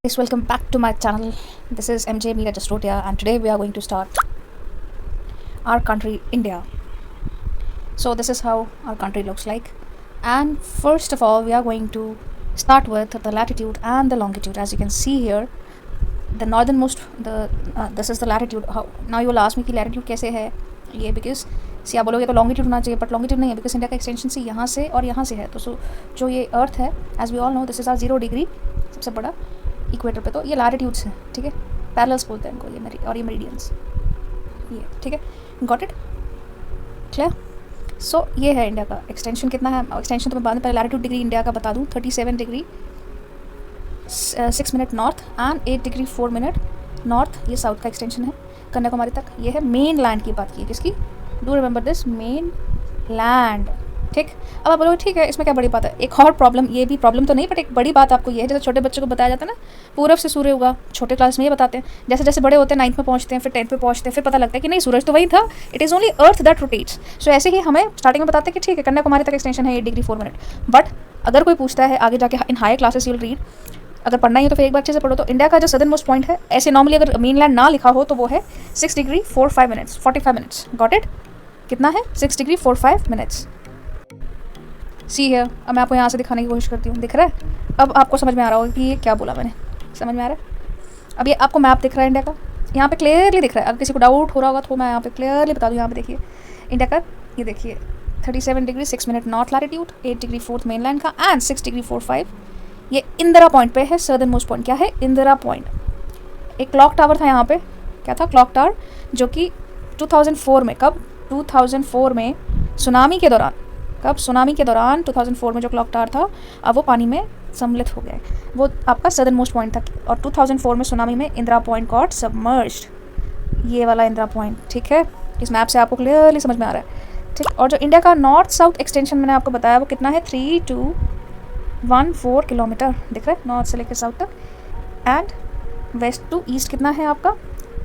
Guys, welcome back to my channel. This is MJ Meera Jastotia, and today we are going to start our country, India. So this is how our country looks like. And first of all, we are going to start with the latitude and the longitude. As you can see here, the northernmost, this is the latitude. Now you will ask me कि latitude कैसे है ये, because see आप बोलोगे तो longitude होना चाहिए, but longitude नहीं है, because इंडिया का एक्सटेंशन सी यहाँ से और यहाँ से है. तो जो ये अर्थ है, as we all know, this is our 0 degree सबसे बड़ा इक्वेटर पे. तो ये लैटिट्यूड्स हैं, ठीक है, पैरेलल्स बोलते हैं इनको, ये और ये मेरिडियंस, ये ठीक है. Got it, clear. सो ये है इंडिया का एक्सटेंशन. कितना है एक्सटेंशन तो मैं बाद में, पहले लैटिट्यूड डिग्री इंडिया का बता दूँ. 37 degree 6 minute north and 8 degree 4 minute north. ये साउथ का एक्सटेंशन है कन्याकुमारी तक. ये है मेन लैंड की बात की, किसकी, do remember this, main land. ठीक, अब आप बोलोगे ठीक है, इसमें क्या बड़ी बात है. एक और प्रॉब्लम, ये भी प्रॉब्लम तो नहीं, बट एक बड़ी बात आपको ये है, जैसे छोटे बच्चों को बताया जाता है ना, पूरब से सूर्य होगा. छोटे क्लास में ये बताते हैं. जैसे जैसे बड़े होते हैं, 9th में पहुंचते हैं, फिर 10th में पहुंचते हैं, फिर पता लगता है कि नहीं, सूरज तो वही था, it is only earth that rotates. So ऐसे ही हमें स्टार्टिंग में बताते हैं कि ठीक है, कन्याकुमारी तक एक्सटेंशन है 8 डिग्री 4 मिनट. बट अगर कोई पूछता है आगे जाके in higher classes you will read, अगर पढ़ना ही है तो फिर एक बार अच्छे से पढ़ो. तो इंडिया का जो सदर्न मोस्ट पॉइंट है, ऐसे नॉर्मली अगर मेनलैंड ना लिखा हो तो वो है 6 degree 45 minutes 45 minutes. Got it. कितना है, 6 डिग्री 45 मिनट्स. सी है. अब मैं आपको यहाँ से दिखाने की कोशिश करती हूँ. दिख रहा है अब आपको समझ में आ रहा होगा कि ये क्या बोला मैंने. समझ में आ रहा है. अब ये आपको मैप दिख रहा है इंडिया का, यहाँ पे क्लियरली दिख रहा है. अगर किसी को डाउट हो रहा होगा तो मैं यहाँ पे क्लियरली बता दूँ. यहाँ पे देखिए इंडिया का, ये देखिए 37 degree 6 minute north latitude, 8 degree 4 mainland का एंड 6 डिग्री 45 ये इंदिरा पॉइंट पे है. सदर्न मोस्ट पॉइंट क्या है, इंदिरा पॉइंट. एक क्लॉक टावर था यहाँ पे, क्या था, क्लॉक टावर, जो कि 2004 में, कब, 2004 में सुनामी के दौरान, कब, सुनामी के दौरान 2004 में जो क्लॉक टावर था, अब वो पानी में सम्मिलित हो गया. वो आपका सदर्न मोस्ट पॉइंट था. और 2004 में सुनामी में इंदिरा पॉइंट गॉट सबमर्ज्ड. ये वाला इंदिरा पॉइंट, ठीक है. इस मैप से आपको क्लियरली समझ में आ रहा है, ठीक. और जो इंडिया का नॉर्थ साउथ एक्सटेंशन मैंने आपको बताया, वो कितना है, 3214 किलोमीटर. दिख रहा है, नॉर्थ से लेकर साउथ तक. एंड वेस्ट टू ईस्ट कितना है आपका,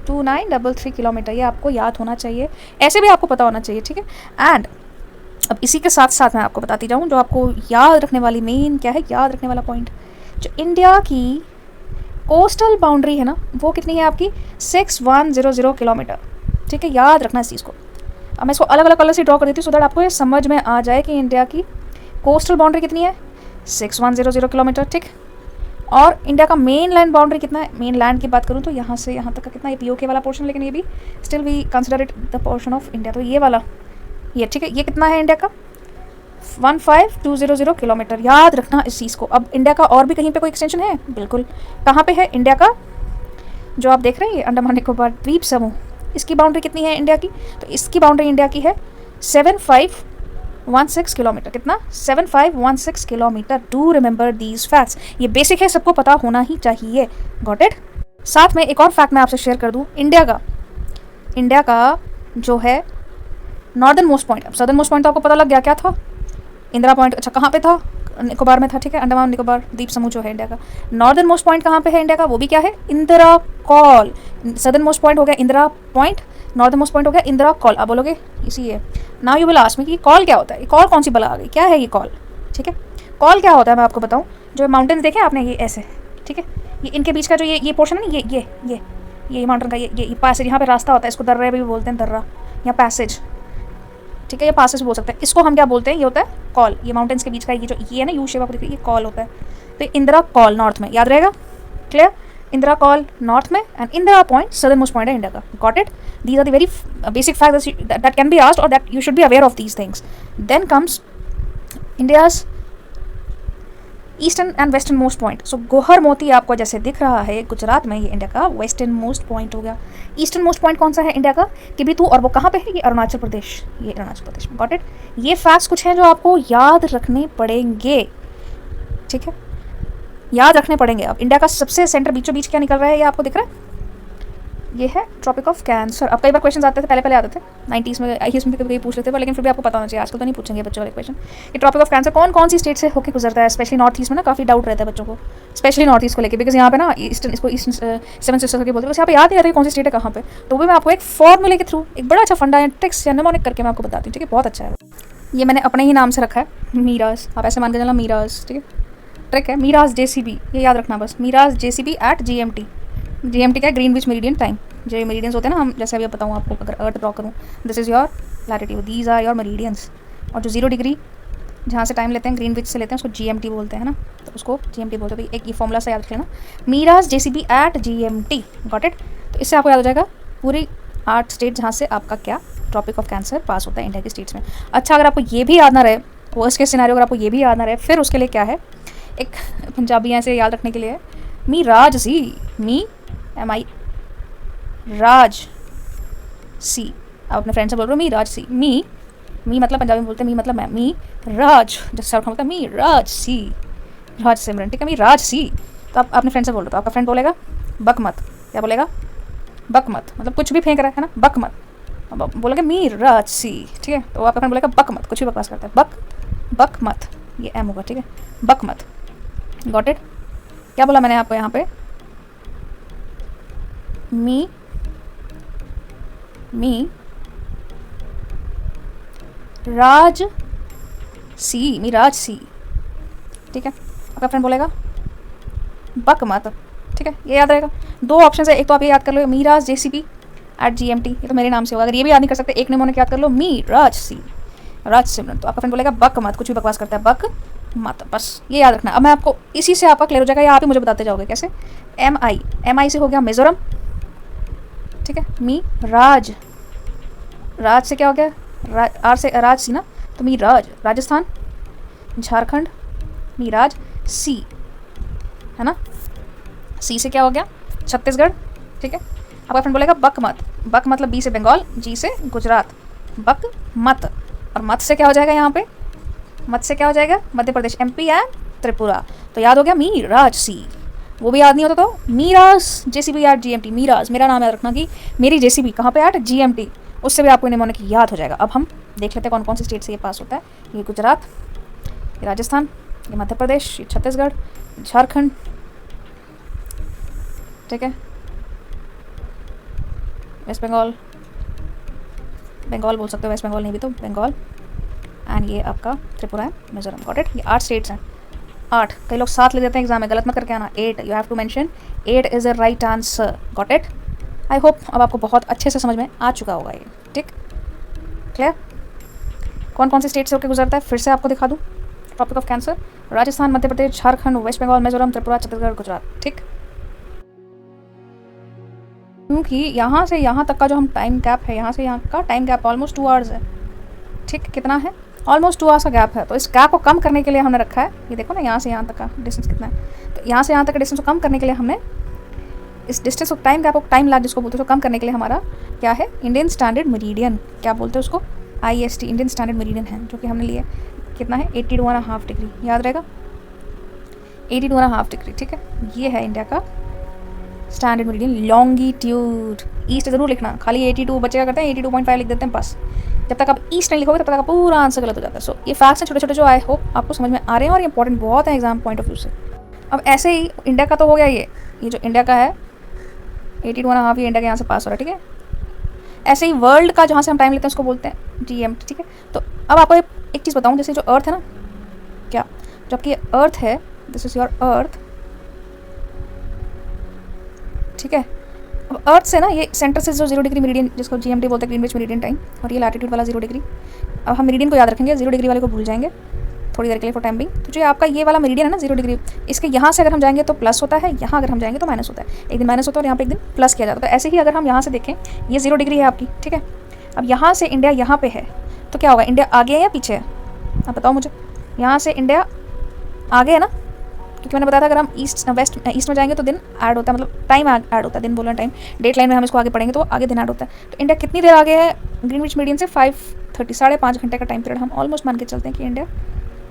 2933 किलोमीटर. ये आपको याद होना चाहिए, ऐसे भी आपको पता होना चाहिए, ठीक है. एंड अब इसी के साथ साथ मैं आपको बताती जाऊँ, जो आपको याद रखने वाली मेन क्या है, याद रखने वाला पॉइंट, जो इंडिया की कोस्टल बाउंड्री है ना, वो कितनी है आपकी, 6100 किलोमीटर. ठीक है, याद रखना इस चीज़ को. अब मैं इसको अलग अलग कलर से ड्रॉ कर देती हूँ, सो दैट आपको ये समझ में आ जाए कि इंडिया की कोस्टल बाउंड्री कितनी है, 6100 किलोमीटर. ठीक. और इंडिया का मेन लैंड बाउंड्री कितना है, मेन लैंड की बात करूँ तो यहाँ से यहाँ तक का कितना, ये पीओके वाला पोर्शन, लेकिन ये भी still we consider it the portion of India. तो ये वाला, ये ठीक है, ये कितना है इंडिया का, 15200 किलोमीटर. याद रखना इस चीज़ को. अब इंडिया का और भी कहीं पे कोई एक्सटेंशन है, बिल्कुल. कहाँ पे है इंडिया का, जो आप देख रहे हैं, ये अंडमान निकोबार द्वीप समूह, इसकी बाउंड्री कितनी है इंडिया की, तो इसकी बाउंड्री इंडिया की है 7516 किलोमीटर. कितना, 7516 kilometre. Do remember these facts. ये बेसिक है, सबको पता होना ही चाहिए. Got it. साथ में एक और फैक्ट मैं आपसे शेयर कर दूँ. इंडिया का जो है नॉर्दर्न मोस्ट पॉइंट, अब सदर्न मोस्ट पॉइंट तो आपको पता लग गया क्या था, इंदिरा पॉइंट. अच्छा, कहाँ पे था, निकोबार में था, ठीक है, अंडमान निकोबार द्वीप समूह जो है इंडिया का. नॉर्दर्न मोस्ट पॉइंट कहाँ पे है इंडिया का, वो भी क्या है, Indira call. Southern most point हो गया Indira point, northern most point हो गया इंदिरा कॉल. आप बोलोगे इसी है. Now you will ask me कि कॉल क्या होता है, ये कॉल कौन सी बला आ गई, क्या है ये कॉल. ठीक है, कॉल क्या होता है मैं आपको बताऊँ. जो माउंटेन्स देखे आपने, ये ऐसे, ठीक है, ये इनके बीच का जो ये पोर्शन है ना, ये माउंटेन का ये पैसेज, यहाँ पे रास्ता होता है, इसको दर्रा भी बोलते हैं, दर्रा या पैसेज. ठीक है, ये पासेज बोल सकते हैं. इसको हम क्या बोलते हैं, ये होता है कॉल. ये माउंटेन्स के बीच का ये जो ये है ना, यू शेप आपको दिख रही है, ये कॉल होता है. तो इंदिरा कॉल नॉर्थ में, याद रहेगा, क्लियर. इंदिरा कॉल नॉर्थ में and Indira point southern most point है इंडिया का. Got it. These are the very basic facts that can be asked और that you should be aware of these things. Then comes India's eastern and western most point. So Guhar Moti आपको जैसे दिख रहा है गुजरात में, ये इंडिया का वेस्टर्न मोस्ट पॉइंट हो गया. ईस्टर्न मोस्ट पॉइंट कौन सा है इंडिया का, किबिथू, और वो कहाँ पे है, ये अरुणाचल प्रदेश, ये अरुणाचल प्रदेश में. Got it. ये फैक्ट्स कुछ हैं जो आपको याद रखने पड़ेंगे, ठीक है, याद रखने पड़ेंगे. अब इंडिया का सबसे सेंटर बीचों बीच क्या निकल रहा है, ये आपको दिख रहा है, ये है ट्रॉपिक ऑफ कैंसर. अब कई बार क्वेश्चन आते थे, पहले आते थे 90s में, इसमें कभी पूछ लेते थे, लेकिन फिर भी आपको पता होना चाहिए. आजकल तो नहीं पूछेंगे बच्चों वाले क्वेश्चन. ये ट्रॉपिक ऑफ कैंसर कौन सी स्टेट से होकर गुजरता है, स्पेशली नॉर्थ ईस्ट में ना, काफ़ी डाउट रहता है बच्चों को, स्पेशली नॉर्थ ईस्ट को लेकर, बिकॉज यहाँ पे ना ईस्टर्न, इसको ईस्टर्न 7 सिस्टर्स करके बोलते हैं, बस यहाँ पे याद नहीं रहता कौन सी स्टेट है कहाँ पे. तो भी मैं आपको एक फॉर्मूले के थ्रू एक बड़ा अच्छा फंडा या ट्रिक्स या निमोनिक करके मैं आपको बताती हूँ, ठीक है, बहुत अच्छा है. ये मैंने अपने ही नाम से रखा है, मीराज. आप ऐसे मान के चलना, मीराज, ठीक है. ट्रिक है, मीराज जेसीबी, ये याद रखना बस, मीराज जेसीबी एट जीएमटी। जीएमटी क्या है, ग्रीनविच मेरिडियन टाइम। जो मेरिडियंस होते हैं ना, हम जैसे अभी बताऊँ आपको, अगर अर्थ ड्रॉ करूँ, this is your latitude, these are your meridians. और जो 0 डिग्री जहाँ से टाइम लेते हैं, ग्रीनविच से लेते हैं, उसको जीएमटी बोलते हैं ना, तो उसको जीएमटी बोलते हैं। एक ये फॉर्मूला से याद रख लेना, मीराज JCB at GMT, got it. तो इससे आपको याद हो जाएगा पूरी 8 स्टेट जहाँ से आपका क्या ट्रॉपिक ऑफ कैंसर पास होता है इंडिया की स्टेट्स में। अच्छा, अगर आपको ये भी याद ना रहे, वर्स्ट केस सिनेरियो अगर आपको ये भी याद ना रहे, फिर उसके लिए क्या है, एक पंजाबी यहाँ से याद रखने के लिए है, मी राज सी, मी MI राज सी। आप अपने फ्रेंड से बोल रहे हो मी राज सी, मी मतलब पंजाबी में बोलते हैं मी मतलब मैं, मी राज, जैसे साउथ का मतलब मी राज सी, राज सिमरन, ठीक है, मी राज सी। तो आप अपने फ्रेंड से बोल रहे हो, तो आपका फ्रेंड बोलेगा बक मत। क्या बोलेगा? बक मत, मतलब कुछ भी फेंक रहा है ना, बक मत। अब बोलोगे मी राज सी, ठीक है, तो आपका फ्रेंड बोलेगा बक मत, कुछ भी बकवास करता है, बक मत, ये एम होगा, ठीक है, बक मत, गॉट इट। क्या बोला मैंने आपको यहाँ पे? मी राज सी, मी राज सी, ठीक है। आपका फ्रेंड बोलेगा बक मत, ठीक है, ये याद रहेगा। 2 ऑप्शन है, एक तो आप ये याद कर लो मी राज जेसीबी एट जीएमटी, ये तो मेरे नाम से होगा। अगर ये भी याद नहीं कर सकते, एक निमोनिक याद कर लो, मी राज सी, राज सिमरन। तो आपका फ्रेंड बोलेगा बक मत, कुछ भी बकवास करता है, बक मत, बस ये याद रखना। अब मैं आपको इसी से आपका क्लियर हो जाएगा, या आप ही मुझे बताते जाओगे कैसे। MI से हो गया मिजोरम, ठीक है, मी राज, राज से क्या हो गया, आर से राज सी ना, तो मी राज राजस्थान, झारखंड, मी राज सी, है ना, सी से क्या हो गया छत्तीसगढ़, ठीक है। आपका फ्रेंड बोलेगा बक मत, बक मतलब बी से बंगाल, जी से गुजरात, बक मत। और मत से क्या हो जाएगा यहाँ पे, मत से क्या हो जाएगा मध्य प्रदेश, MP एंड त्रिपुरा। तो याद हो गया मी राज सी। वो भी याद नहीं होता तो मीराज जेसीबी एट जीएमटी, मीराज मेरा नाम याद रखना कि मेरी जेसीबी कहाँ पे एट जीएमटी, उससे भी आपको निमोनिक याद हो जाएगा। अब हम देख लेते हैं कौन कौन सी स्टेट से ये पास होता है। ये गुजरात, ये राजस्थान, ये मध्य प्रदेश, ये छत्तीसगढ़, झारखंड, ठीक है, वेस्ट बंगाल, बंगाल बोल सकते हो, वेस्ट बंगाल नहीं भी तो बंगाल, एंड ये आपका त्रिपुरा है, मिजोरम, गॉट इट। ये 8 स्टेट्स हैं, 8। कई लोग 7 ले देते हैं एग्जाम में, गलत मत करके आना, 8 you have to mention, 8 is a right answer, got it. I hope अब आपको बहुत अच्छे से समझ में आ चुका होगा ये, ठीक, क्लियर। कौन कौन से स्टेट से होकर गुजरता है फिर से आपको दिखा दूँ। Tropic of cancer, Rajasthan, Madhya Pradesh, Jharkhand, West Bengal, Mizoram, Tripura, Chhattisgarh, Gujarat, ठीक। क्योंकि यहाँ से यहाँ तक का जो हम टाइम गैप है, यहाँ से यहाँ का टाइम गैप ऑलमोस्ट 2 आवर्स है, ठीक, कितना है, ऑलमोस्ट 2 आवर्स का गैप है। तो इस गैप को कम करने के लिए हमने रखा है, ये देखो ना यहाँ से यहाँ तक का डिस्टेंस कितना है, तो यहाँ से यहाँ तक का डिस्टेंस को कम करने के लिए हमने इस डिस्टेंस को, टाइम गैप को, टाइम लैग जिसको बोलते हैं, उसको कम करने के लिए हमारा क्या है, इंडियन स्टैंडर्ड मेरिडियन, क्या बोलते हैं उसको, IST, इंडियन स्टैंडर्ड मेरिडियन है, जो कि हमने लिया कितना है 82.5 डिग्री, याद रहेगा 82.5 डिग्री, ठीक है। ये है इंडिया का स्टैंडर्ड मेरिडियन लॉन्गिट्यूड। ईस्ट ज़रूर लिखना, खाली 82 बच्चे क्या करते हैं 82.5 लिख देते हैं बस। जब तक आप ईस्ट नहीं लिखोगे तब तक आपका पूरा आंसर गलत हो जाता है। सो ये फैक्ट्स हैं छोटे छोटे जो आई होप आपको समझ में आ रहे हैं और ये इंपॉर्टेंट बहुत है एग्जाम पॉइंट ऑफ व्यू से। अब ऐसे ही इंडिया का तो हो गया, ये जो इंडिया का है 82.5, ये इंडिया के यहाँ से पास हो रहा है, ठीक है। ऐसे ही वर्ल्ड का जहाँ से हम टाइम लेते हैं उसको बोलते हैं GMT, ठीक है। तो अब आपको एक चीज़ बताऊँ, जैसे जो अर्थ है ना, क्या जबकि अर्थ है, दिस इज़ योर अर्थ, ठीक है। अब अर्थ से ना ये सेंटर से जो 0 डिग्री मेरिडियन जिसको GMT बोलते हैं, ग्रीनविच मेरिडियन टाइम, और ये लैटिट्यूड वाला 0 डिग्री। अब हम मेरिडियन को याद रखेंगे, 0 डिग्री वाले को भूल जाएंगे थोड़ी देर के लिए फॉर टाइम बिंग। तो जो आपका ये वाला मेरिडियन है ना 0 डिग्री, इसके यहाँ से अगर हम जाएंगे तो प्लस होता है, यहाँ अगर हम जाएंगे तो माइनस होता है। एक दिन माइनस होता है और यहाँ पे एक दिन प्लस किया जाता है। तो ऐसे ही अगर हम यहाँ से देखें, ये 0 डिग्री है आपकी, ठीक है। अब यहाँ से इंडिया यहाँ पे है, तो क्या होगा, इंडिया आगे है या पीछे है, आप बताओ मुझे। यहाँ से इंडिया आगे है ना, क्योंकि मैंने बताया था अगर हम ईस्ट में जाएंगे तो दिन ऐड होता है, मतलब टाइम ऐड होता है, दिन बोलना टाइम, डेट लाइन में हम इसको आगे पढ़ेंगे तो आगे दिन ऐड होता है। तो इंडिया कितनी देर आगे है ग्रीनविच मेरिडियन से, 5:30, 5.5 घंटे का टाइम पीरियड हम ऑलमोस्ट मान के चलते हैं कि इंडिया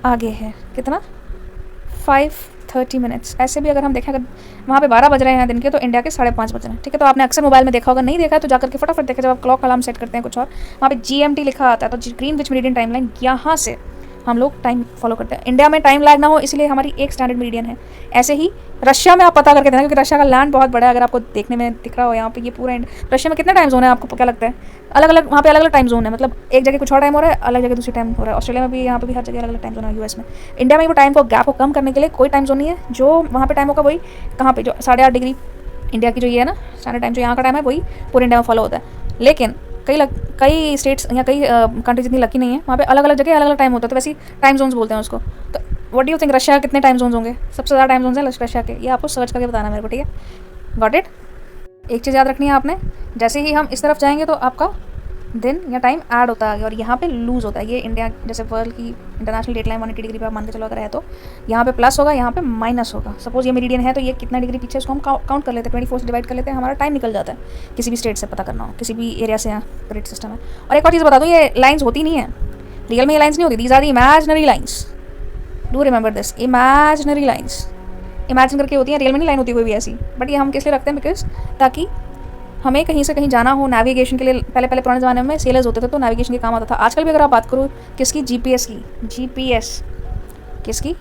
आगे है। कितना, 5:30 मिनट्स। ऐसे भी अगर हम देखें, अगर वहाँ पे 12 बज रहे हैं दिन के, तो इंडिया के 5:30 बज रहे हैं, ठीक है। तो आपने अक्सर मोबाइल में देखा होगा, नहीं देखा है तो जाकर के फटाफट देखा, जब आप क्लॉक अलार्म सेट करते हैं कुछ और, वहाँ पे GMT लिखा आता है, तो ग्रीनविच मेरिडियन टाइम लाइन, यहाँ से हम लोग टाइम फॉलो करते हैं। इंडिया में टाइम लैग ना हो इसलिए हमारी एक स्टैंडर्ड मेरिडियन है। ऐसे ही रशिया में आप पता करके देना, क्योंकि रशिया का लैंड बहुत बड़ा है। अगर आपको देखने में दिख रहा हो यहाँ पे ये पूरा रशिया में कितने टाइम जोन है आपको क्या लगता है? अलग अलग वहाँ पे अलग अलग टाइम जोन है, मतलब एक जगह कुछ और टाइम हो रहा है, अलग जगह दूसरी टाइम हो रहा है। ऑस्ट्रेलिया में भी, यहाँ पे भी हर जगह अलग अलग टाइम जोन है यूएस में। इंडिया में वो टाइम को गैप को कम करने के लिए कोई टाइम जोन नहीं है। जो वहाँ पे टाइम होगा वही कहाँ पे जो 8:30 डिग्री इंडिया की जो ये है ना स्टैंडर्ड टाइम, जो यहाँ का टाइम है वही पूरे इंडिया में फॉलो होता है। लेकिन कई स्टेट्स या कई कंट्रीज इतनी लकी नहीं है, वहाँ पे अलग अलग जगह अलग अलग टाइम होता है, तो वैसे टाइम जोन्स बोलते हैं उसको। तो what do you think Russia कितने टाइम जोन्स होंगे? सबसे ज़्यादा टाइम जोन्स हैं रशिया के, ये आपको सर्च करके बताना मेरे को, ठीक है? Got it? एक चीज़ याद रखनी है आपने, जैसे ही हम इस तरफ जाएंगे तो आपका दिन या टाइम ऐड होता है और यहाँ पे लूज होता है। ये इंडिया जैसे वर्ल्ड की इंटरनेशनल डेट लाइन 180 डिग्री पर आप मान के चलो अगर है, तो यहाँ पे प्लस होगा, यहाँ पे माइनस होगा। सपोज ये मेरिडियन है तो ये कितना डिग्री पीछे, उसको हम काउंट कर लेते हैं, 24 से डिवाइड कर लेते हैं, हमारा टाइम निकल जाता है। किसी भी स्टेट से पता करना हो, किसी भी एरिया से, ग्रिड सिस्टम है। और एक और चीज़ बता दूँ, ये लाइन्स होती नहीं है रियल में, ये लाइन्स नहीं होती, these are the imaginary lines. Do remember this, imaginary lines imagine करके होती हैं, रियल में नहीं लाइन होती कोई भी ऐसी। बट ये हम किस लिए रखते हैं? बिकॉज ताकि हमें कहीं से कहीं जाना हो, नेविगेशन के लिए। पहले पुराने ज़माने में सेलर्स होते थे तो नेविगेशन के काम आता था। आजकल भी अगर आप बात करो किसकी, जीपीएस की, जीपीएस किसकी,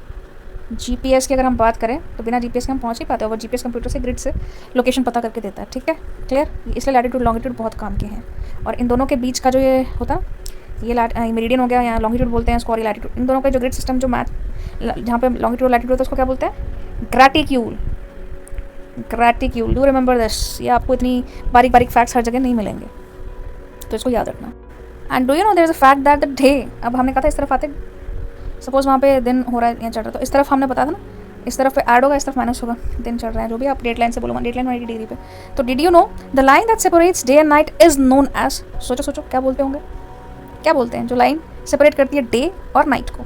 जीपीएस की अगर हम बात करें तो बिना जीपीएस के हम पहुंच नहीं पाते, और जीपीएस कंप्यूटर से ग्रिड से लोकेशन पता करके देता है, ठीक है? क्लियर? इसलिए लैटिट्यूड लॉन्गिट्यूड बहुत काम के हैं। और इन दोनों के बीच का जो ये होता, ये मेरिडियन हो गया या लॉन्गिट्यूड बोलते हैं इसको, और लैटिट्यूड, इन दोनों का जो ग्रिड सिस्टम जो मैच जहाँ पे लॉन्गिट्यूड लैटिट्यूड होता है उसको क्या बोलते हैं? ग्रैटिक्यूल। ग्रैटिक्यूल, डू रिमेंबर दिस। ये आपको इतनी बारीक बारीक फैक्ट्स हर जगह नहीं मिलेंगे, तो इसको याद रखना। And do you know there is a fact that the day, अब हमने कहा था इस तरफ आते, सपोज वहाँ पे दिन हो रहा है या चढ़ रहा है, तो इस तरफ हमने बताया था ना, इस तरफ पे ऐड होगा, इस तरफ माइनस होगा, दिन चढ़ रहा है जो भी आप डेट लाइन से बोलो, डेट लाइन 180 डिग्री पे। तो did you know the line that separates day and night is known as, सोचो सोचो क्या बोलते होंगे, क्या बोलते हैं जो लाइन सेपरेट करती है डे और नाइट को,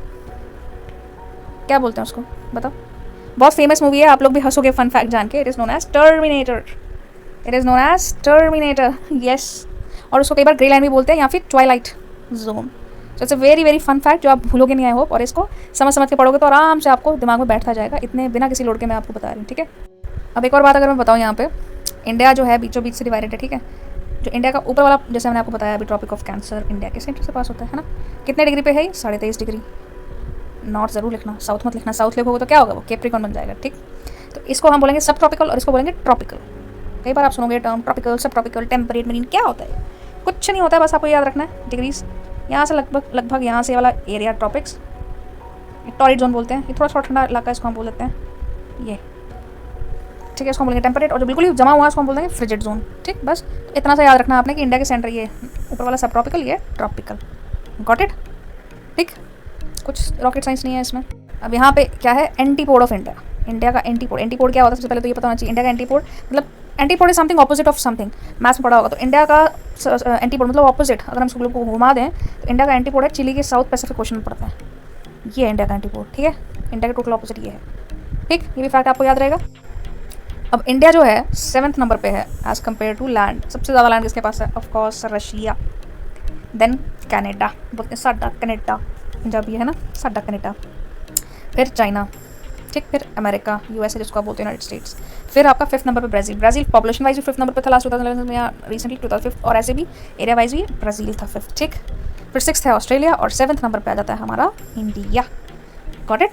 क्या बोलते हैं उसको बताओ? बहुत फेमस मूवी है, आप लोग भी हंसोगे फन फैक्ट जान के। It is known as terminator. It is known as terminator, yes. और उसको कई बार ग्रे लाइन भी बोलते हैं या फिर twilight zone. So it's a very very fun fact जो आप भूलोगे नहीं, आई होप। और इसको समझ के पढ़ोगे तो आराम से आपको दिमाग में बैठता जाएगा, इतने बिना किसी लोड के मैं आपको बता रही हूँ, ठीक है? अब एक और बात अगर मैं बताऊँ, यहाँ पे इंडिया जो है बीचों बीच से डिवाइडेड है, ठीक है? जो इंडिया का ऊपर वाला, जैसे मैंने आपको बताया अभी, ट्रॉपिक ऑफ कैंसर इंडिया के सेंटर से पास होता है ना? कितने डिग्री पे है? 23.5 डिग्री। नॉर्थ ज़रूर लिखना, साउथ मत लिखना, साउथ लिखोगे तो क्या होगा, वो कैप्रिकॉर्न बन जाएगा, ठीक? तो इसको हम बोलेंगे सब ट्रॉपिकल और इसको बोलेंगे ट्रॉपिकल। कई बार आप सुनोगे टर्म ट्रॉपिकल, सब ट्रॉपिकल, टेम्परेट, मरीन, क्या होता है? कुछ नहीं होता है, बस आपको याद रखना है डिग्रीज। यहाँ से लगभग यहाँ से वाला एरिया ट्रॉपिक्स, टॉरिड जोन बोलते हैं। ये थोड़ा ठंडा इलाका, इसको हम बोल देते हैं ये, ठीक है? इसको बोलेंगे टेम्परेट, और जो बिल्कुल ही जमा हुआ है उसको हम बोल देंगे फ्रिजिड जोन, ठीक? बस इतना सा याद रखना आपने कि इंडिया के सेंटर ये ऊपर वाला सब ट्रॉपिकल, ये ट्रॉपिकल। Got it? ठीक, कुछ रॉकेट साइंस नहीं है इसमें। अब यहाँ पे क्या है? एंटीपोड ऑफ इंडिया, इंडिया का एंटीपोड। एंटीपोड क्या होता है सबसे पहले तो ये पता होना चाहिए। इंडिया का एंटीपोड मतलब antipode is something opposite of something, maths में पढ़ा होगा। तो इंडिया का एंटीपोड मतलब ऑपोजिट, अगर हम स्कूल को घुमा दें तो इंडिया का एंटीपोड है चिली के साउथ पैसिफिक ओशन में पड़ता है, ये है इंडिया का एंटीपोड, ठीक है? इंडिया का टोटल ऑपोजिट ये है, ठीक? ये भी फैक्ट आपको याद रहेगा। अब इंडिया जो है 7th नंबर पे है एज कम्पेयर टू लैंड। सबसे ज़्यादा लैंड किसके पास है? ऑफकोर्स रशिया, देन कनाडा, बोलते हैं साडा कनाडा, पंजाबी है ना, साडा कनाडा, फिर चाइना, ठीक? फिर अमेरिका, यूएसए जिसको आप बोलते हैं यूनाइटेड स्टेट्स। फिर आपका 5th नंबर पे ब्राज़ील। ब्राज़ील पॉपुलेशन वाइज भी 5th नंबर पे था लास्ट 2011 में, या रिसेंटली 2005, और ऐसे भी एरिया वाइज भी ब्राज़ील था 5th, ठीक? फिर 6th है ऑस्ट्रेलिया, और 7th नंबर पे आ जाता है हमारा इंडिया। Got it?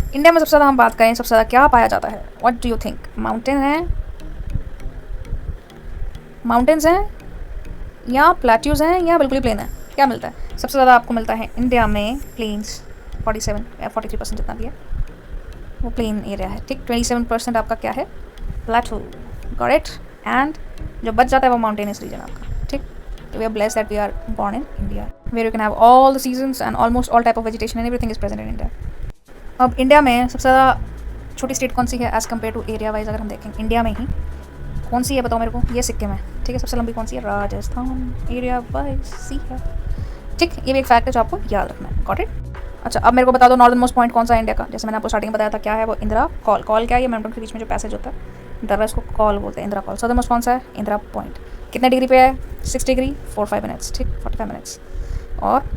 इंडिया में सबसे ज़्यादा हम बात करें, सबसे ज़्यादा क्या पाया जाता है? What do you think? Mountain है, माउंटेन्स हैं या प्लेट्यूज़ हैं या बिल्कुल ही प्लेन है? क्या मिलता है सबसे ज़्यादा? आपको मिलता है इंडिया में प्लेन्स, 47 या 43% जितना भी है वो प्लेन एरिया है, ठीक? 27% आपका क्या है? प्लेटू। Got it? एंड जो बच जाता है वो माउंटेनियस रीजन आपका, ठीक? तो we are blessed that we are born in India where you can have all the seasons and almost all type of vegetation and everything is present in India. अब India में सबसे ज़्यादा छोटी state कौन सी है as compare to area wise? अगर हम देखें इंडिया में ही कौन सी है बताओ मेरे को? ये सिक्किम है, ठीक है? सबसे लंबी कौन सी है? राजस्थान, एरिया वाइज सी है, ठीक? ये भी एक फैक्ट है जो आपको याद रखना है। Got it? अच्छा, अब मेरे को बता दो नॉर्दर्न मोस्ट पॉइंट कौन सा है इंडिया का? जैसे मैंने आपको स्टार्टिंग में बताया था, क्या है वो? इंदिरा कॉल। कॉल क्या है? ये माउंटेन के बीच में जो पैसेज होता है दर्रा, इसको कॉल बोलते हैं, इंदिरा कॉल। सदर्न मोस्ट कौन सा है? इंदिरा पॉइंट। कितने डिग्री पे है? 6 डिग्री 45 मिनट्स, ठीक? 45 मिनट्स। और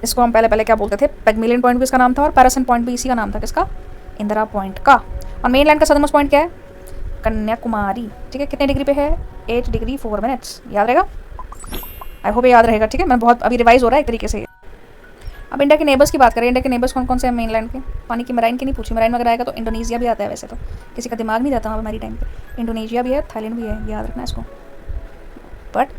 इसको हम पहले क्या बोलते थे? पैगमिलियन पॉइंट भी इसका नाम था, और पैरासन पॉइंट भी इसी का नाम था, किसका? इंदिरा पॉइंट का। और मेन लैंड का सदर्न मोस्ट पॉइंट क्या है? कन्याकुमारी, ठीक है? कितने डिग्री पे है? 8 डिग्री 4 मिनट्स। याद रहेगा? आई होप याद रहेगा, ठीक है? मैं बहुत अभी रिवाइज हो रहा है एक तरीके से। अब इंडिया के नेबर्स की बात करें, इंडिया के नेबर्स कौन कौन से हैं मेनलैंड के? पानी की मेराइन की नहीं पूछी, मेराइन में अगर आएगा तो इंडोनेशिया भी आता है, वैसे तो किसी का दिमाग नहीं जाता वहाँ पर मेरी टाइम पे। इंडोनेशिया भी है, थाईलैंड भी है, याद रखना इसको, बट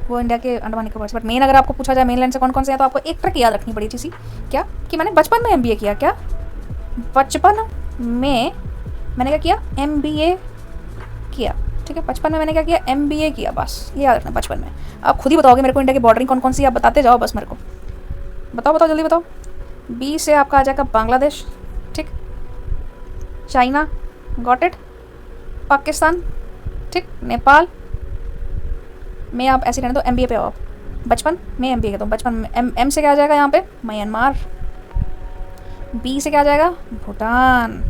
वो इंडिया के अंडमान निकोबार। बट मेन अगर आपको पूछा जाए मेनलैंड से कौन कौन से हैं, तो आपको एक ट्रिक याद रखनी पड़ी चीज़, क्या कि मैंने बचपन में MBA किया। क्या बचपन में मैंने क्या किया? MBA किया, ठीक है। बचपन में मैंने क्या किया? MBA किया, बस ये याद रखना बचपन में। आप खुद ही बताओगे मेरे को इंडिया की बॉर्डरिंग कौन कौन सी, आप बताते जाओ बस मेरे को, बताओ बताओ जल्दी बताओ। B से आपका आ जाएगा बांग्लादेश, ठीक, चाइना, गॉट इट, पाकिस्तान, ठीक, नेपाल में आप ऐसे रहने दो, MBA पे आओ आप। बचपन में MBA कहता हूँ, बचपन में M से क्या आ जाएगा यहाँ पे? म्यांमार। B से क्या आ जाएगा? भूटान।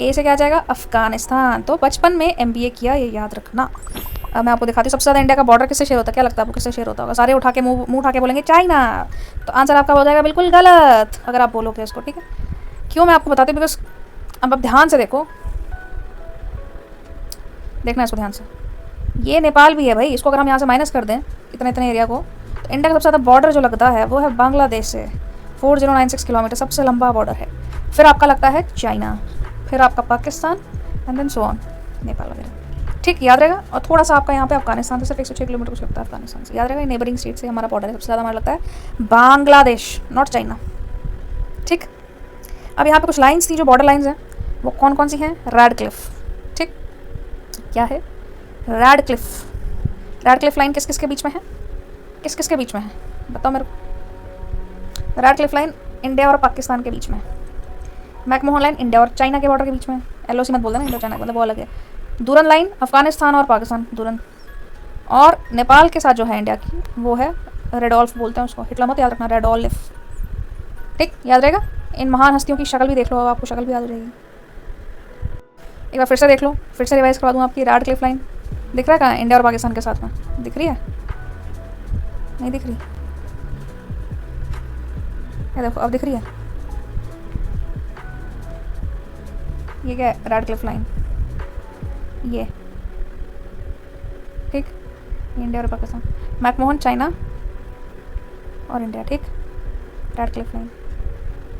A से क्या आ जाएगा? अफगानिस्तान। तो बचपन में MBA किया, ये याद रखना। अब मैं आपको दिखाती हूँ सबसे ज़्यादा इंडिया का बॉर्डर किससे शेयर होता है, क्या लगता है आपको किससे शेयर होता होगा? सारे उठा के मुंह उठा के बोलेंगे चाइना, तो आंसर आपका हो जाएगा बिल्कुल गलत अगर आप बोलोगे इसको, ठीक है। क्यों मैं आपको बताती हूँ, बिकॉज अब आप ध्यान से देखो, देखना इसको ध्यान से, ये नेपाल भी है भाई, इसको अगर हम यहाँ से माइनस कर दें इतने इतने एरिया को, तो इंडिया का सबसे ज़्यादा बॉर्डर जो लगता है वो है बांग्लादेश से, 4096 किलोमीटर, सबसे लंबा बॉर्डर है। फिर आपका लगता है चाइना, फिर आपका Pakistan, and then so on, Nepal वगैरह, ठीक, याद रहेगा। और थोड़ा सा आपका यहाँ पे अफगानिस्तान से सिर्फ 106 किलोमीटर कुछ लगता है अफगानिस्तान से, याद रहेगा। नेबरिंग स्टेट से हमारा बॉर्डर है, सबसे ज़्यादा हमारा लगता है बांग्लादेश, नॉट चाइना, ठीक। अब यहाँ पे कुछ लाइन्स थी जो बॉर्डर लाइन्स हैं, वो कौन कौन सी हैं? रेडक्लिफ, ठीक, क्या है? रेडक्लिफ। रेडक्लिफ लाइन किस किस के बीच में है? किस किस के बीच में है बताओ मेरे को। रेडक्लिफ लाइन इंडिया और पाकिस्तान के बीच में है। मैकमोहन लाइन इंडिया और चाइना के बॉर्डर के बीच में है। LOC मत बोल देना, इंडिया चाइना मतलब वो अलग है। दुरन लाइन अफगानिस्तान और पाकिस्तान, दुरन। और नेपाल के साथ जो है इंडिया की, वो है रेडोल्फ बोलते हैं उसको, हिटलर मत याद रखना, रेडोल्फ, ठीक, याद रहेगा। इन महान हस्तियों की शक्ल भी देख लो, अब आपको शक्ल भी याद रहेगी। एक बार फिर से देख लो, फिर से रिवाइज करवा दूँ आपकी। रेडक्लिफ लाइन दिख रहा है कहाँ? इंडिया और पाकिस्तान के साथ में दिख रही है? नहीं दिख रही? ये देखो अब दिख रही है। ये क्या है? रेडक्लिफ लाइन, ये, ठीक, इंडिया और पाकिस्तान। मैकमोहन चाइना और इंडिया, ठीक। रेडक्लिफ लाइन,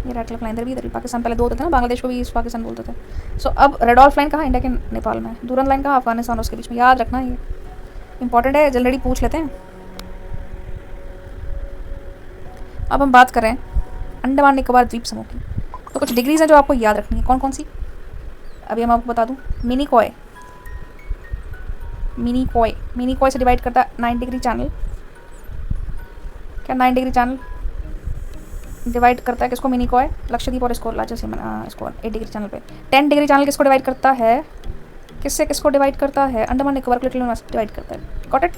ये रेडक्लिफ लाइन इधर भी पाकिस्तान, पहले दो होते थे ना, बांग्लादेश को भी ईस्ट पाकिस्तान बोलते थे। सो अब रेडोल्फ लाइन कहाँ? इंडिया के नेपाल में। दुरन लाइन कहाँ? अफगानिस्तान और उसके बीच में, याद रखना, ये इंपॉर्टेंट है, जल्दी पूछ लेते हैं। अब हम बात करें अंडमान निकोबार द्वीप समूह की, तो कुछ डिग्रीज हैं जो आपको याद रखनी है। कौन कौन सी? अभी हम आपको बता दूं। मिनीकॉय, मिनीकॉय से डिवाइड करता है 9 डिग्री चैनल। क्या 9 डिग्री चैनल डिवाइड करता है किसको? मिनीकॉय, लक्षद्वीप और इसको लार्जेस्ट इसको 8 डिग्री चैनल पे। 10 डिग्री चैनल किसको डिवाइड करता है? किससे किसको डिवाइड करता है? अंडमान निकोबार को लिटिल से डिवाइड करता है, गॉट इट।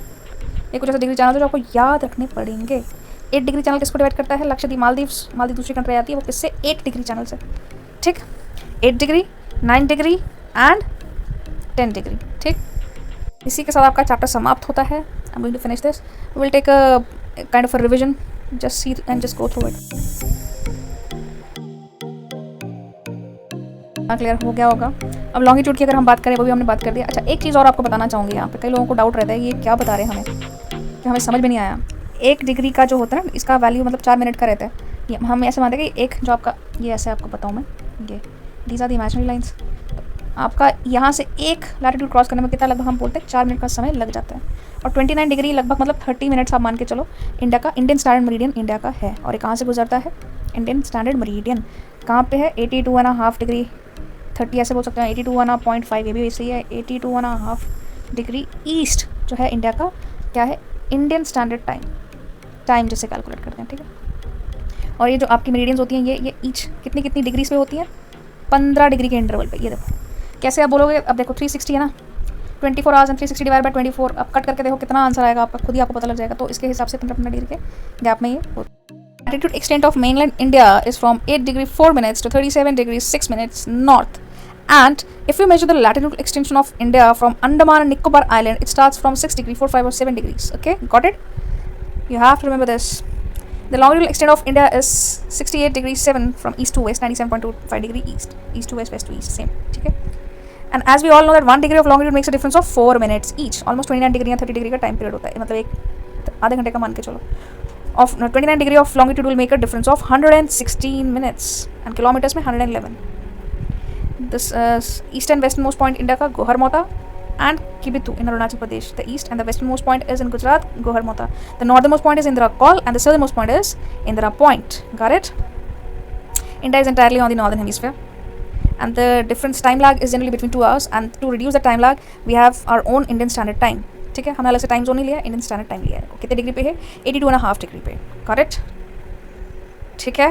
ये कुछ ऐसे डिग्री चैनल जो आपको याद रखने पड़ेंगे। 8 डिग्री चैनल किसको डिवाइड करता है? लक्षद्वीप, मालदीव दूसरी कंट्री आती है, वो किससे? 8 डिग्री चैनल से, ठीक। 8 डिग्री, 9 डिग्री एंड 10 डिग्री, ठीक। इसी के साथ आपका चैप्टर समाप्त होता है। I am going to finish this, we will take a kind of a revision, just see and just go through it. Clear हो गया होगा। अब लॉन्गिट्यूड की अगर हम बात करें, वो भी हमने बात कर दिया। अच्छा, एक चीज़ और आपको बताना चाहूँगी, यहाँ पे कई लोगों को डाउट रहता है ये क्या बता रहे हैं हमें, कि हमें समझ में नहीं आया। 1 डिग्री का जो होता है ना, इसका वैल्यू मतलब 4 मिनट का रहता है। ये हम ऐसे मानते हैं कि एक जो आपका, ये ऐसे आपको बताऊँ मैं, ये these are the imaginary lines. आपका यहाँ से एक लैटिट्यूड क्रॉस करने में कितना लगभग हम बोलते हैं 4 मिनट का समय लग जाता है। और 29 डिग्री लगभग मतलब 30 मिनट्स आप मान के चलो इंडिया का, इंडियन स्टैंडर्ड मेरिडियन इंडिया का है। और ये कहाँ से गुजरता है? इंडियन स्टैंडर्ड मेरिडियन कहाँ पे है? 82.5 डिग्री, 30 ऐसे बोल सकते हैं, 82.5, ये भी वैसे ही है। 82.5 डिग्री ईस्ट जो है इंडिया का, क्या है? इंडियन स्टैंडर्ड टाइम जिसे कैलकुलेट करते हैं, ठीक है। और ये जो आपकी मेरिडियंस होती हैं, ये ईच कितनी कितनी डिग्रीज पे होती हैं? 15 डिग्री के इंटरवल पे। ये देखो कैसे आप बोलोगे, अब देखो 360 है ना, 24 आवर्स एंड 360 डिवाइड बाय 24, अब कट करके देखो कितना आंसर आएगा आपका, खुद ही आपको पता लग जाएगा। तो इसके हिसाब से 15 डिग्री के गैप में ये latitude extent of mainland India is from 8 degree 4 minutes to 37 degrees 6 minutes north. And if you measure the latitude extension of India from Andaman and Nicobar Island, it starts from 6 degree 4, 5 or 7 degrees. Okay, got it? You have to remember this. The longitudinal extent of India is 68 degrees 7 from east to west, 97.25 degree east to west, west to east, same. Okay. And as we all know that 1 degree of longitude makes a difference of 4 minutes each. Almost 29 degree या 30 degree का time period होता है, मतलब एक आधे घंटे का मान के चलो। of 29 degree of longitude will make a difference of 116 minutes and kilometers में 111. This east and westernmost point India का Goharmota and Kibitu in Arunachal Pradesh. The east and the westernmost point is in Gujarat, Goharmota. The northernmost point is Indira Col and the southernmost point is Indira Point. Got it? India is entirely on the northern hemisphere. And the difference time lag is generally between 2 hours, and to reduce the time lag we have our own Indian Standard Time. ठीक है, हमने अलग से time zone नहीं लिया, Indian standard time लिया है. कितने डिग्री पे है? 82.5 डिग्री पे. करेक्ट. ठीक है.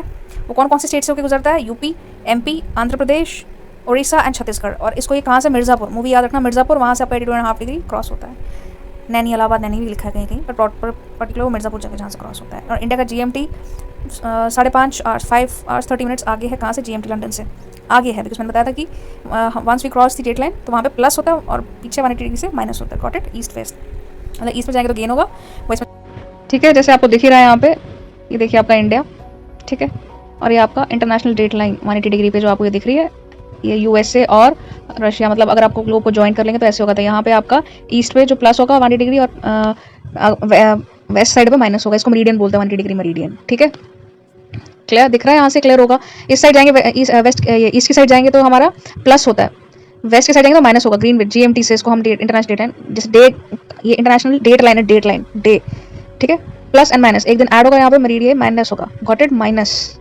वो कौन कौन से स्टेट से होकर गुजरता है? UP, MP, Andhra Pradesh, Orissa and Chhattisgarh. और इसको ये कहाँ से? मिर्ज़ापुर. मूवी याद रखना, मिर्ज़ापुर, वहाँ से आपका 82.5 डिग्री क्रॉस होता है. नैनी, इलाहाबाद, नैनी भी लिखा है कहीं कहीं, पर पर्टिकुलर वो मिर्ज़ापुर जगह जहाँ से क्रॉस होता है. और इंडिया का GMT 5:30 आवर्स 5 hours 30 minutes आगे है. कहाँ से? GMT लंदन से आगे है. बिकॉज मैंने बताया था कि once we cross the date line तो वहाँ पे प्लस होता है और पीछे 180 डिग्री से माइनस होता है. Got it? East west. मतलब ईस्ट में जाएंगे तो गेन होगा, वेस्ट में. ठीक है, जैसे आपको दिख ही रहा है यहाँ पे, ये देखिए आपका इंडिया. ठीक है, और ये आपका इंटरनेशनल डेट लाइन 180 डिग्री पे जो आपको ये दिख रही है, ये USA और रशिया. मतलब अगर आपको ग्लोब को ज्वाइन कर लेंगे तो ऐसे होगा. तो यहाँ पे आपका ईस्ट पे जो प्लस होगा 180 डिग्री और वेस्ट साइड पे माइनस होगा. इसको मेरिडियन बोलते हैं, 180 डिग्री मेरिडियन. ठीक है, क्लियर दिख रहा है? यहाँ से क्लियर होगा. इस साइड जाएंगे, वेस्ट ईस्ट की साइड जाएंगे तो हमारा प्लस होता है, वेस्ट की साइड जाएंगे तो माइनस होगा. ग्रीन विद GMT से इसको हम इंटरनेशनल डेट लाइन, जैसे डे, ये इंटरनेशनल डेट लाइन है, डेट लाइन डे. ठीक है, प्लस एंड माइनस एक दिन ऐड होगा, यहाँ पे मेरिडियन माइनस होगा. Got it? माइनस.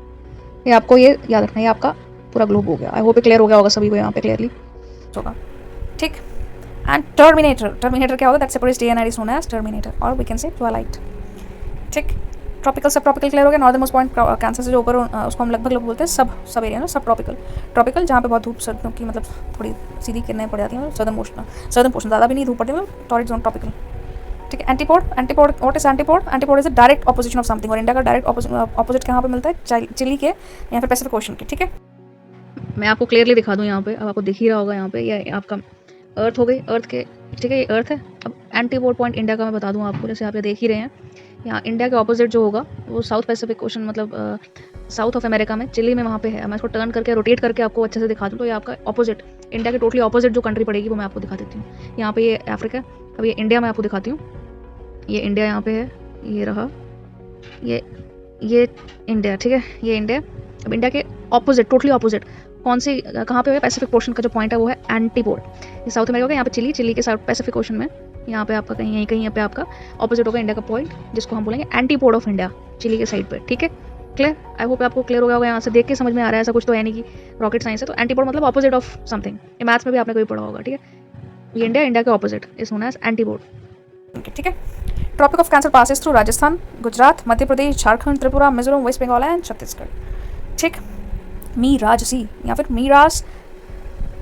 ये आपको ये याद रखना है. ये आपका पूरा ग्लोब हो गया. आई होप क्लियर हो गया होगा सभी को यहाँ पे क्लियरली होगा. ठीक. And terminator. टर्मिनेटर क्या होगा? That separates day and night is known as terminator, और वी कैन से ट्वाइलाइट. ठीक. ट्रॉपिकल, सब ट्रॉपिकल क्लियर हो गया. नॉर्दर्न मोस्ट पॉइंट कैंसर से जो ऊपर उसको हम लगभग लोग बोलते हैं सब एरिया ना सब ट्रॉपिकल. ट्रॉपिकल जहाँ पे बहुत धूप सर्दियों की मतलब थोड़ी सीधी किरणें पड़ जाती हैं. सदर्न पोर्शन ज़्यादा भी नहीं धूप पड़ती, मतलब टॉरिड जोन ट्रॉपिकल. ठीक है. Antipode. What is antipode? Antipode is a direct opposition of something. और इंडिया का डायरेक्ट ऑपोजिट कहाँ पे मिलता है? चिली के यहाँ पे पैसिफिक ओशन के. ठीक है, मैं आपको क्लियरली दिखा दूँ यहाँ पे. अब आपको दिख ही रहा होगा यहाँ पे, ये आपका अर्थ हो गई. अर्थ के, ठीक है, ये अर्थ है. अब एंटीपोड पॉइंट इंडिया का मैं बता दूँ आपको, जैसे आप ये देख ही रहे हैं. यहाँ इंडिया के ऑपोजिट जो होगा वो साउथ पैसिफिक ओशन, मतलब साउथ ऑफ अमेरिका में, चिली में वहाँ पे है. मैं इसको टर्न करके रोटेट करके आपको अच्छे से दिखा दूँ तो ये आपका ऑपोजिट, इंडिया के टोटली ऑपोजिट जो कंट्री पड़ेगी वो मैं आपको दिखा देती हूँ. यहाँ पे ये अफ्रीका है. अब ये इंडिया मैं आपको दिखाती हूँ. ये इंडिया यहाँ पे है, ये रहा, ये इंडिया. ठीक है, ये इंडिया. अब इंडिया के ऑपोजिट, टोटली ऑपोजिट कौन सी, कहाँ पे है? पैसिफिक पोर्शन का जो पॉइंट है वो है एंटीपोड. ये साउथ अमेरिका का, यहाँ पे चिली के साउथ पैसिफिक ओशन में, यहाँ पे आपका कहीं यहाँ पे आपका ऑपोजिट होगा इंडिया का पॉइंट, जिसको हम बोलेंगे एंटीपोड ऑफ इंडिया, चिली के साइड पे. ठीक है, क्लियर? आई होप आपको क्लियर हो गया होगा. यहाँ से देख के समझ में आ रहा है, ऐसा कुछ तो है नहीं कि रॉकेट साइंस है. तो एंटीपोड मतलब ऑपोजिट ऑफ समथिंग. ये मैथ्स में भी आपने कभी पढ़ा होगा. ठीक है, ये इंडिया के opposite is known as antipode. ठीक है. Tropic of cancer passes through Rajasthan, Gujarat, Madhya Pradesh, Jharkhand, Tripura, Mizoram, West Bengal and Chhattisgarh. ठीक. मीराजसी या फिर मीरास,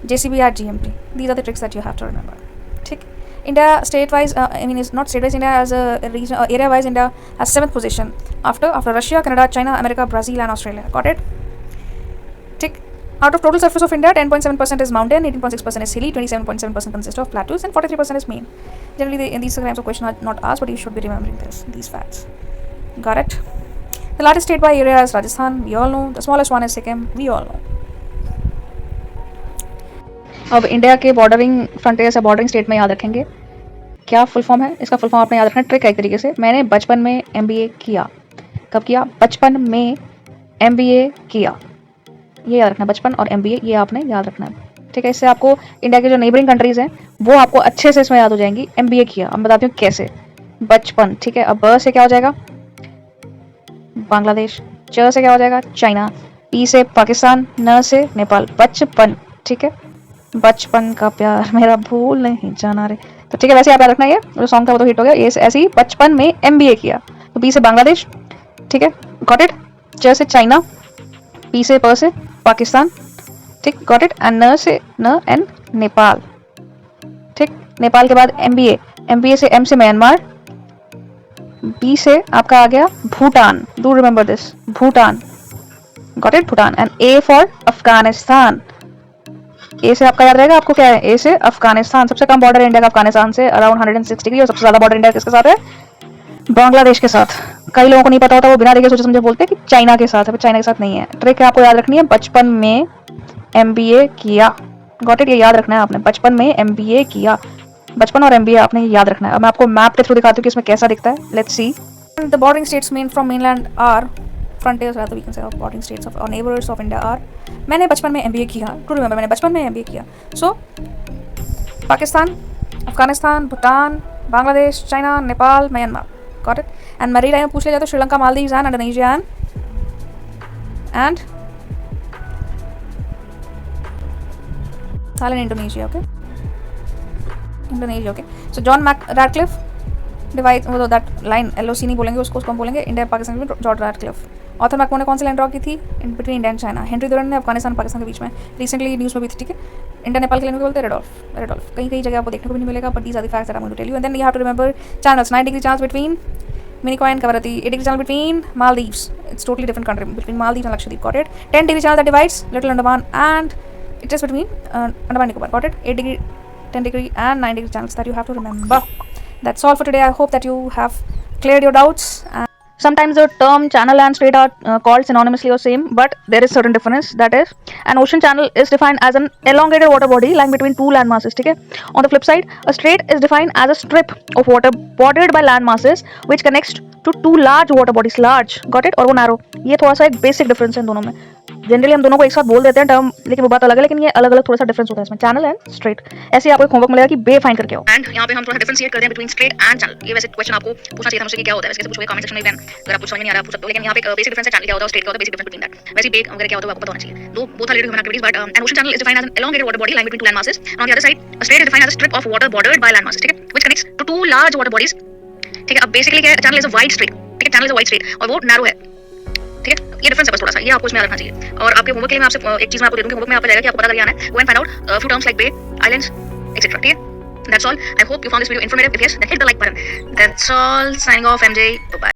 JCB at GMT. These are the tricks that you have to remember. ठीक. India state-wise, is not state-wise. India as a region, area-wise, India has 7th position after Russia, Canada, China, America, Brazil, and Australia. Got it? ठीक. Out of total surface of India, 10.7% is mountain, 18.6% is hilly, 27.7% consists of plateaus, and 43% is plain. Generally, these kinds of questions are not asked, but you should be remembering these facts. Got it? The largest state by area is Rajasthan. We all know. The smallest one is Sikkim. We all know. अब India के bordering frontier से bordering state में याद रखेंगे. क्या full form है इसका? Full form आपने याद रखना. ट्रिक है एक तरीके से. मैंने बचपन में MBA किया. कब किया? बचपन में MBA किया. ये याद रखना, बचपन और MBA, ये आपने याद रखना है. ठीक है, इससे आपको इंडिया के जो नेबरिंग कंट्रीज हैं वो आपको अच्छे से इसमें याद हो जाएंगी. MBA किया. अब बताती हूँ कैसे. बचपन. ठीक है, अब ब से क्या हो जाएगा? बांग्लादेश. च से क्या हो जाएगा? चाइना. पी से पाकिस्तान. न से नेपाल. बचपन. ठीक है, बचपन का प्यार मेरा भूल नहीं जाना रे. तो ठीक है, वैसे आप याद रखना. ये जो सॉन्ग था वो तो हिट हो गया. ये ऐसे ही बचपन में MBA किया. तो बी से बांग्लादेश. ठीक है, गॉट इट. च से चाइना. पी से प से पाकिस्तान. ठीक, गॉट इट. एंड न से न एंड नेपाल. ठीक, नेपाल के बाद MBA से M से म्यांमार. बी से आपका आ गया Bhutan. Do remember this, Bhutan. Got it, Bhutan. And A for Afghanistan. A से आपका याद रहेगा. आपको क्या है? ए से अफगानिस्तान. सबसे कम बॉर्डर इंडिया का अफगानिस्तान से अराउंड 106 डिग्री. और सबसे ज्यादा बॉर्डर इंडिया किसके साथ है? बांग्लादेश के साथ. कई लोगों को नहीं पता होता, वो बिना देखे सोचे समझे बोलते हैं कि चाइना के साथ है, पर चाइना के साथ नहीं है. ट्रिक है आपको याद रखनी है. बचपन में MBA किया. गॉट इट, ये याद रखना है आपने. बचपन में MBA किया. बचपन और MBA आपने याद रखना है. अब मैं आपको मैप के थ्रू दिखाती हूँ कि इसमें कैसा दिखता है. Let's see. The bordering states mean from mainland are frontiers rather we can say, of bordering states of or neighbors of India are. मैंने बचपन में MBA किया, टू रिमेंबर मैंने बचपन में MBA किया. So Pakistan, Afghanistan, Bhutan, Bangladesh, China, Nepal, Myanmar. Got it? And maritime में पूछ लिया जाए तो Sri Lanka, Maldives and Indonesia and Thailand, Indonesia. Okay, Indonesia. Okay, so John Radcliffe divide वो दैट लाइन LOC नहीं बोलेंगे उसको हम बोलेंगे इंडिया पाकिस्तान में जॉर्ज रैडक्लिफ. ऑथर मैकमो ने कौन सी लाइन ड्रॉ की थी in between India and China. Henry Durand ने अफगानिस्तान पाकिस्तान के बीच में रिसेंटली न्यूज़ में भी थी. ठीक है, इंडिया नेपाल के लाइन में बोलते हैं रेडोल्फ. कहीं कहीं जगह आपको देखने को भी नहीं मिलेगा, but these are the facts that I am going to tell you. And then you have to remember channels. 9 degree channel between Minicoy and Kavaratti. 8 degree channel between Maldives. It's totally different country between Maldives and Lakshadweep. Got it? 10 degree channel that divides Little Andaman and it is between Andaman Nicobar. Got it? 8 degree, 10 degree and 9 degree channels that you have to remember. That's all for today. I hope that you have cleared your doubts. Sometimes the term channel and strait are called synonymously or same, but there is certain difference. That is, an ocean channel is defined as an elongated water body lying between two land masses. Okay? On the flip side, a strait is defined as a strip of water bordered by land masses which connects to two large water bodies. Large, got it? और वो narrow. ये थोड़ा सा एक basic difference है इन दोनों में. Generally हम दोनों को एक साथ बोल देते हैं टर्म, लेकिन वो बात अलग है, लेकिन ये अलग अलग थोड़ा सा डिफरेंस होता है इसमें. चैनल एंड स्ट्रेट, ऐसे आपको एक होमवर्क मिलेगा कि बे फाइंड करके आओ. एंड यहाँ पे हम थोड़ा डिफरेंशिएट करते हैं बिटवीन स्ट्रेट एंड चैनल. ये वैसे क्वेश्चन आपको पूछना चाहिए था मुझसे कि क्या होता है, वैसे पूछोगे कमेंट सेक्शन में. देन अगर आपको समझ में नहीं आ रहा पूछ सकते हो, लेकिन यहाँ पे बेसिक डिफरेंस है चैनल क्या होता है और स्ट्रेट क्या होता है. Basic difference between that. वैसे बेक वगैरह क्या होता है आपको पता होना चाहिए. दो both are related human activities, but an ocean channel is defined as an elongated water body lying between two land masses. On the other side, a strait is defined as a strip of water bordered by land masses. ठीक है, which connects to two large water bodies. ठीक है, अब basically क्या है, channel is a wide straight. ठीक है, channel is a wide straight और वो नैरो है. ठीक है, ये डिफरेंस है बस थोड़ा सा, ये आपको इसमें याद रखना चाहिए. और आपके होमवर्क के लिए मैं आपसे एक चीज मैं आपको दे दूंगी. होमवर्क में आपको जाएगा कि आपको पता करके आना है. Go and find out few terms like bay, islands, etc. ठीक है, that's all. I hope you found this video informative. If yes, then hit the like button. That's all. Signing off, MJ. Bye bye.